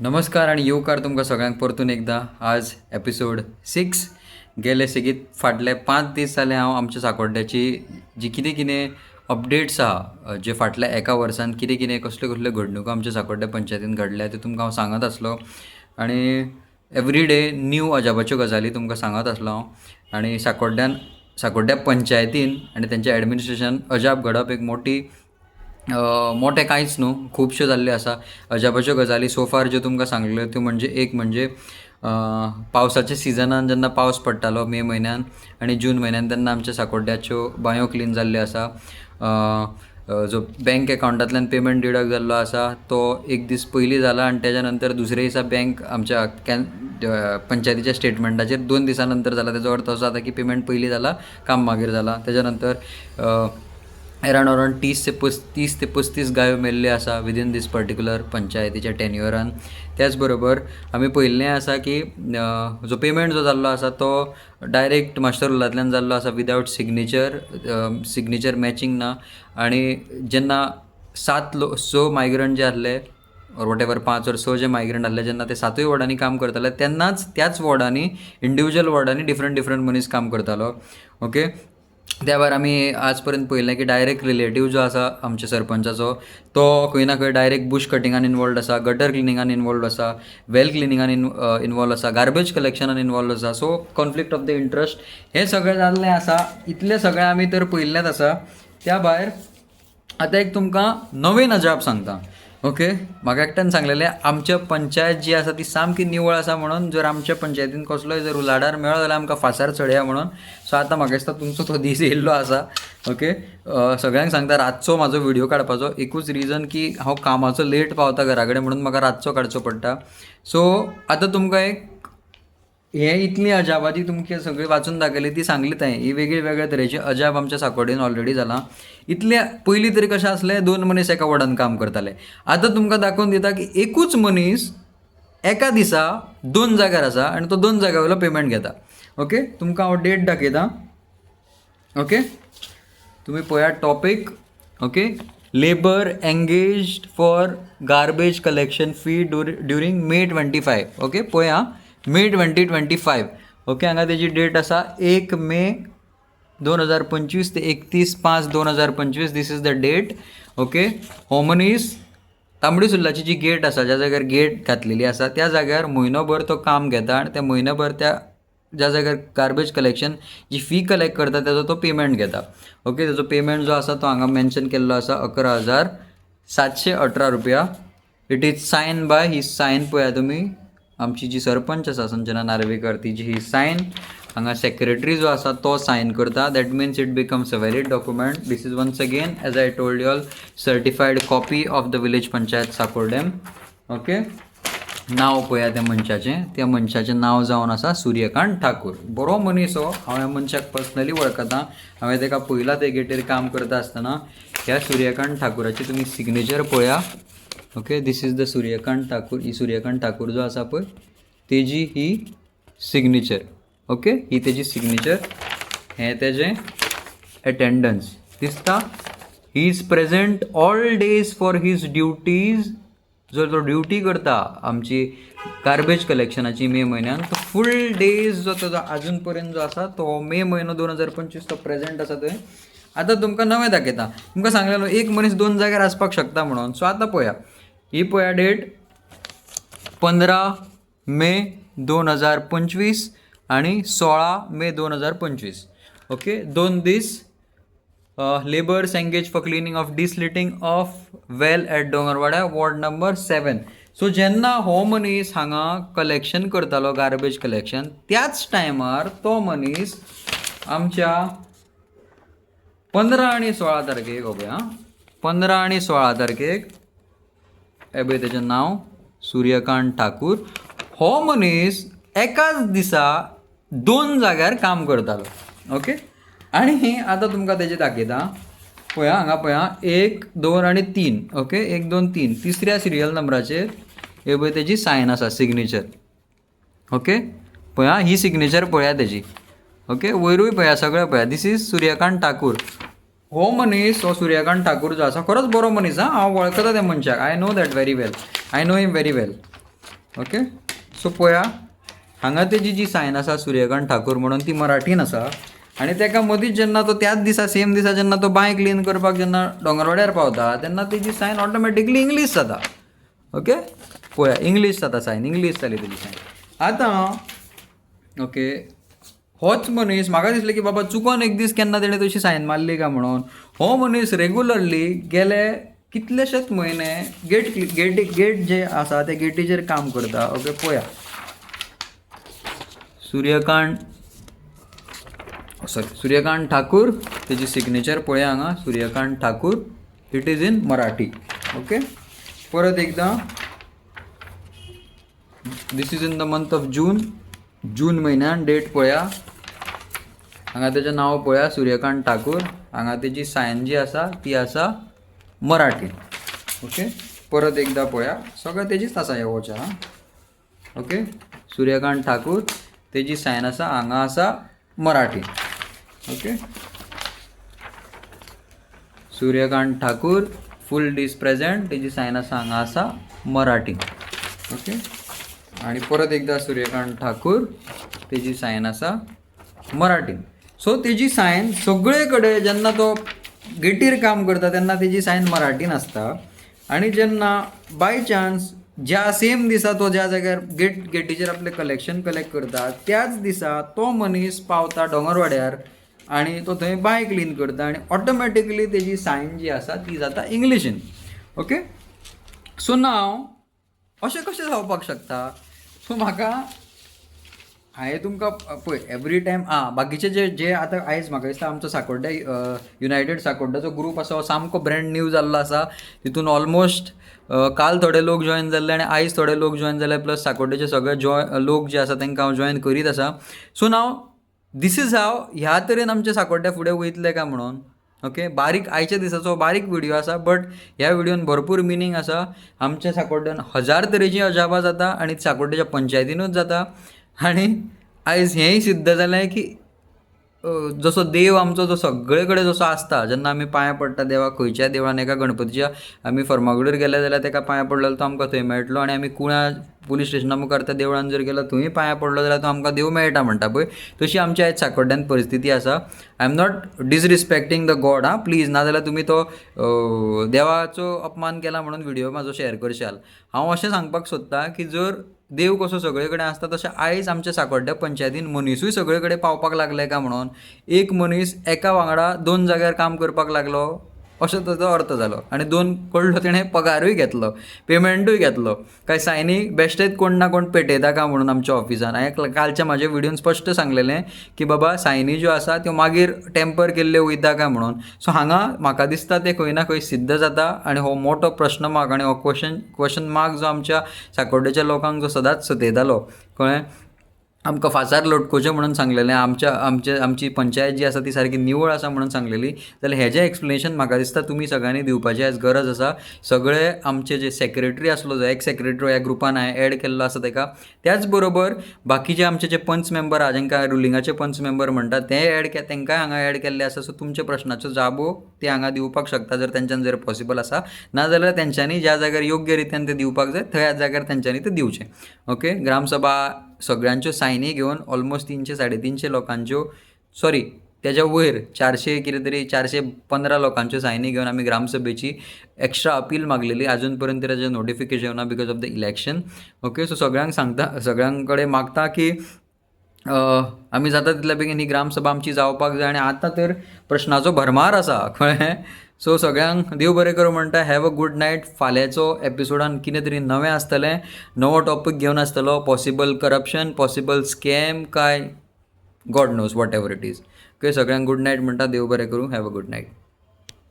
नमस्कार आणि येवकार तुमकां सगळ्यांक परतून एकदा आज एपिसोड 6 गेले सेगीत फाटले 5 दीस जाले हांव आमच्या साकोड्ड्याची जी कितें अपडेट्स आहा जे फाटल्या एका वर्सान कितें कसल्यो कसल्यो घडणुको आमच्या साकोड्ड्या पंचायतीन घडल्या ते तुमकां हांव सांगत आसलो आनी एवरी डे न्यू अजापाच्यो गजाली तुमकां सांगत आसलो हांव आनी साकोड्ड्या पंचायतीन आनी तेंचें एडमिनिस्ट्रेशन अजाप घडप एक मोठे कांयच न्हू खुबश्यो जाल्ल्यो आसा अजापाच्यो गजाली सोफार ज्यो तुमकां सांगल्यो त्यो म्हणजे पावसाच्या सिजनान जेन्ना पावस पडटालो मे म्हयन्यान आनी जून म्हयन्यान तेन्ना आमच्या साकोड्ड्याच्यो बांयो क्लीन जाल्ल्यो आसा. जो बँक अकावंटांतल्यान पेमेंट डिडक्ट जाल्लो आसा तो एक दीस पयलीं जाला आनी तेज्या नंतर दुसऱ्या दिसा बँक आमच्या पंचायतीच्या स्टेटमेंटाचेर 2 दिसां नंतर जाला. तेजो अर्थ असो जाता की पेमेंट पयलीं जाला काम मागीर जाला. तेज्या नंतर अरावंड 30 ते 35 गायो मेल्ल्यो आसा विदीन दीस पर्टिक्युलर पंचायतीच्या टेन्युअरान. त्याच बरोबर आमी पयल्लें आसा की जो पेमेंट जो जाल्लो आसा तो डायरेक्ट मास्टर रोलांतल्यान जाल्लो आसा विदावट सिग्नेचर मॅचींग ना. आनी जेन्ना 6 मायग्रंट जे आहले ऑर वॉट एवर 5 or 6 जे मायग्रंट आहले जेन्ना ते 7 वॉर्डांनी काम करताले तेन्नाच त्याच वॉर्डांनी इंडिविज्युअल वॉर्डांनी डिफरंट मनीस काम करतालो. ओके, त्या भायर आमी आज पर्यंत पळयलें की डायरेक्ट रिलेटीव जो आसा आमच्या सरपंचाचो तो खंय ना खंय डायरेक्ट बुश कटिंगान इनवॉल्ड आसा, गटर क्लिनिंगान इनवॉल्ड आसा, वेल क्लिनिंगान इनवॉल्व आसा, गार्बेज कलेक्शनान इनवॉल्व आसा. So conflict of the interest हे सगळें जाल्लें आसा. इतलें सगळें आमी तर पयल्लेंच आसा. त्या भायर आतां एक तुमकां नवीन अजाप सांगता. ओके, म्हाका एकट्यान सांगलेलें आमच्या पंचायत जी आसा ती सामकी निवळ आसा म्हणून जर आमच्या पंचायतीन कसलोय जर उलाढार मेळ्ळो जाल्यार आमकां फासार चडया म्हणून. सो आतां म्हाका दिसता तुमचो तो दीस येयल्लो आसा. ओके, सगळ्यांक सांगता रातचो म्हाजो व्हिडिओ काडपाचो एकूच रिजन की हांव कामाचो लेट पावता घरा कडेन म्हणून म्हाका रातचो काडचो पडटा. सो आतां तुमकां एक हे इतली अजापाची तुमकां सगळी वाचून दाखयली ती सांगली हांवें. ही वेगळ्या तरेची अजाप आमच्या साकोडेन ऑलरेडी जाला. इतले पयलीं तरी कशें आसलें 2 मनीस एका वॉर्डान काम करताले. आतां तुमकां दाखोवन दिता की एकूच मनीस एका दिसा 2 जाग्यार आसा आनी तो 2 जाग्या वयलो पेमेंट घेता. ओके, तुमकां हांव डेट दाखयता. ओके, तुमी पळयात topic. Okay, labour engaged for garbage collection fee during May 25. Okay, पळया May 2025. ओके, हांगा तेजी डेट आसा 1 मे 2025 ते 31/5/2025. This is the date. Okay, हो मनीस तांबडी सुर्लाची जी गेट आसा ज्या जाग्यार गेट घातलेली आसा त्या जाग्यार म्हयनोभर तो काम घेता आनी त्या म्हयनोभर ज्या जाग्यार गार्बेज कलेक्शन जी फी कलेक्ट करता तेजो तो पेमेंट घेता. ओके, तेजो पेमेंट जो आसा तो हांगा मेन्शन केल्लो आसा 11,718 रुपया. इट इज सायन बाय ही सायन पळया तुमी आमची जी सरपंच आसा संजना नार्वेकर तिची ही सायन. हांगा सेक्रेटरी जो आसा तो सायन करता. That means it becomes a valid document. This is once again as I told you all certified copy of the village panchayat Sacordem. Okay, नांव पळया त्या मनशाचें नांव जावन आसा सूर्यकांत ठाकूर. बरो मनीस हो. हांव ह्या मनशाक पर्सनली वळखता. हांवें ताका पयला ते गेटीर काम करता आसतना ह्या सूर्यकांत ठाकुराची तुमी सिग्नेचर पळया. Okay, this is the Suryakant Thakur. ही सूर्यकांत ठाकूर जो आसा पळय तेजी ही सिग्नेचर. ओके, ही तेजी सिग्नेचर. हें तेजें एटेंडन्स दिसता. He is present all days for his duties. जो तो ड्युटी करता आमची गार्बेज कलेक्शनाची मे म्हयन्यान तो फूल डेज जो ताजो आजून पर्यंत जो आसा तो मे म्हयनो 2025 तो प्रेझेंट आसा थंय. आतां तुमकां नवें दाखयता. तुमकां सांगलेलो एक मनीस 2 जाग्यार आसपाक शकता म्हणून. सो आतां पळया ही पळया डेट 15 मे 2025 आनी 16 May 2025. Okay, 2 these labours engage for cleaning of desilting of well at दोंगरवाड्या वॉर्ड नंबर 7. सो जेन्ना हो मनीस हांगा कलेक्शन करतालो गार्बेज कलेक्शन त्याच टायमार तो मनीस आमच्या 15 आनी 16 तारखेक 15 आनी 16 तारखेक एबय तेजें नांव सूर्यकांत ठाकूर. हो मनीस एकाच दिसा 2 जाग्यार काम करतालो. ओके, आनी आतां तुमकां तेजें दाखयता. पळया हांगा पळया 1, 2 आनी 3. ओके, 1, 2, 3 तिसऱ्या सिरियल नंबराचेर हे पळय तेजी सायन आसा सिग्नेचर. ओके, पळया ही सिग्नेचर पळया तेजी. ओके, वयरूय पळया सगळें पळया. This is Suryakant Thakur. हो मनीस हो सूर्यकांत ठाकूर जो आसा खरोच बरो मनीस. हांव वळखता त्या मनशाक. I know that very well. I know him very well. Okay. So पळया हांगा तेजी जी सायन आसा सूर्यकांत ठाकूर म्हणून ती मराठीन आसा आनी तेका मदींच जेन्ना तो त्याच दिसा सेम दिसा जेन्ना तो बांय क्लीन करपाक जेन्ना दोंगरवाड्यार पावता तेन्ना तेजी सायन ऑटोमॅटिकली इंग्लीश जाता. ओके. पळया इंग्लीश जाता सायन, इंग्लीश जाली तेजी सायन. आतां ओके होच मनीस म्हाका दिसलें की बाबा चुकोन एक दीस केन्ना तेणें तशी सायन मारली काय म्हणून. हो मनीस रेगुलरली गेले कितलेशेच म्हयने गेट जे आसा ते गेटीचेर काम करता. ओके. पळया सूर्यकांत ठाकूर तेजी सिग्नेचर पळया हांगा Suryakant Thakur. It is in Marathi. Okay. परत एकदा this is in the month of June म्हयन्यान डेट पळया हांगा तेजें नांव पळया सूर्यकांत ठाकूर. हांगा तेजी सायन जी आसा ती आसा मराठी. ओके. परत एकदा पळया सगळें तेजीच आसा ह्या वॉचार. ओके. सूर्यकांत ठाकूर तेजी सायन आसा हांगा आसा मराठी. ओके. सूर्यकांत ठाकूर फूल डीस प्रेझेंट तेजी सायन आसा हांगा आसा मराठी. ओके. आणि परत एकदा सूर्यकांत ठाकूर तेजी सायन आसा मराठीन. सो तेजी सायन सगळे कडेन जेन्ना तो गेटीर काम करता तेन्ना तेजी सायन मराठीन आसता आनी जेन्ना बाय चान्स ज्या सेम दिसा तो ज्या जाग्यार गेटीचेर आपलें कलेक्शन कलेक्ट करता त्याच दिसा तो मनीस पावता दोंगरवाड्यार आनी तो थंय बाय क्लीन करता आनी ऑटोमॅटिकली तेजी सायन जी आसा ती जाता इंग्लिशीन. ओके. सो नाव अशें कशें जावपाक शकता. सो म्हाका हांवें तुमकां पळय एवरी टायम बाकीचे जे आतां आयज म्हाका दिसता आमचो सांकोड्डा युनायटेड सांकोड्डाचो ग्रूप आसा हो सामको ब्रँड न्यू जाल्लो आसा. तितून ऑलमोस्ट काल थोडे लोक जॉयन जाल्ले आनी आयज थोडे लोक जॉयन जाले प्लस सांकोड्डेचे सगळे लोक जे आसा तांकां हांव जॉयन करीत आसा. So now this is how ह्या तरेन आमचे सांकोड्ड्या फुडें वयतले काय म्हणून. ओके. बारीक आयच्या दिसाचो बारीक व्हिडिओ आसा बट ह्या व्हिडिओन भरपूर मिनींग आसा. आमच्या सांकोड्ड्यान 1000 तरेची अजापां जाता आनी सांकोड्डेच्या पंचायतीनूच जाता. आनी आयज हेंय सिद्ध जालें की जसो देव आमचो जो सगळे कडेन जसो आसता जेन्ना आमी पांयां पडटा देवाक खंयच्याय देवळान एका गणपतीच्या आमी फर्मागुडीर गेले जाल्यार ताका पांयां पडलेलो तो आमकां थंय मेळटलो आनी आमी कुळ्या पुलीस स्टेशना मुखार त्या देवळान जर गेलो थंय पांयां पडलो जाल्यार तो आमकां देव मेळटा म्हणटा पळय तशी आमची आयज सांकोड्ड्यान परिस्थिती आसा. I am not disrespecting the god please नाजाल्यार तुमी तो देवाचो अपमान केला म्हणून व्हिडिओ म्हाजो शेअर करशाल. हांव अशें सांगपाक सोदतां की जर देव कसो सगळे कडेन आसता तशें आयज आमच्या सांकोड्ड्या पंचायतीन मनीसूय सगळे कडेन पावपाक लागले काय म्हणून एक मनीस एका वांगडा 2 जाग्यार काम करपाक लागलो अशें ताचो अर्थ जालो आनी 2 कडलो तेणें पगारूय घेतलो पेमेंटूय घेतलो. काय सायनी बेश्टेच कोण ना कोण पेटयता काय म्हणून आमच्या ऑफिसान. हांवें कालच्या म्हाज्या व्हिडिओन स्पश्ट सांगलेलें की बाबा सायनी ज्यो आसा त्यो मागीर टेम्पर केल्ल्यो वयता काय म्हणून. सो हांगा म्हाका दिसता तें खंय ना खंय सिद्ध जाता आनी हो मोठो प्रश्न मार्क आनी हो क्वेश्चन मार्क जो आमच्या सांकोड्डेच्या लोकांक जो सदांच सतयतालो कळ्ळें. आमकां फासार लोटकोचें म्हणून सांगलेलें आमची पंचायत जी आसा ती सारकी निवळ आसा म्हणून सांगलेली जाल्यार हेजें एक्सप्लेनेशन म्हाका दिसता तुमी सगळ्यांनी दिवपाची आयज गरज आसा. सगळे आमचे जे सेक्रेटरी आसलो जो एक्स सेक्रेटरी ह्या ग्रुपान हांवें एड केल्लो आसा ताका त्याच बरोबर बाकीचे आमचे जे पंच मेंबर आहा जेंकां रुलिंगाचे पंच मेंबर म्हणटात ते तांकांय हांगा एड केल्ले आसा. सो तुमच्या प्रश्नाचो जाबो ते हांगा दिवपाक शकता जर तेंच्यान जर पॉसिबल आसा नाजाल्यार तेंच्यांनी ज्या जाग्यार योग्य रितीन ते दिवपाक जाय थंय जाग्यार तेंच्यांनी ते दिवचें. ओके. ग्रामसभा सगळ्यांच्यो सायनी घेवन ऑलमोस्ट 300-350 लोकांच्यो सॉरी त्याच्या वयर 400 कितें तरी 415 लोकांच्यो सायनी घेवन आमी ग्रामसभेची एक्स्ट्रा अपील मागलेली. आजून पर्यंत तेजें नोटिफिकेशन येवना because of the election. Okay. So सगळ्यांक सांगता सगळ्यां कडेन मागता की आमी जाता तितल्या बेगीन ही ग्रामसभा आमची जावपाक जाय आनी आतां तर प्रश्नाचो भरमार आसा कळ्ळें. सो सगळ्यांक देव बरें करूं म्हणटा. Have a good night. फाल्यांचो एपिसोडान कितें तरी नवें आसतलें नवो टॉपीक घेवन आसतलो. पॉसिबल करप्शन पॉसिबल स्कॅम काय God knows whatever it is. Okay. सगळ्यांक गूड नायट म्हणटा. देव बरें करूं. Have a good night.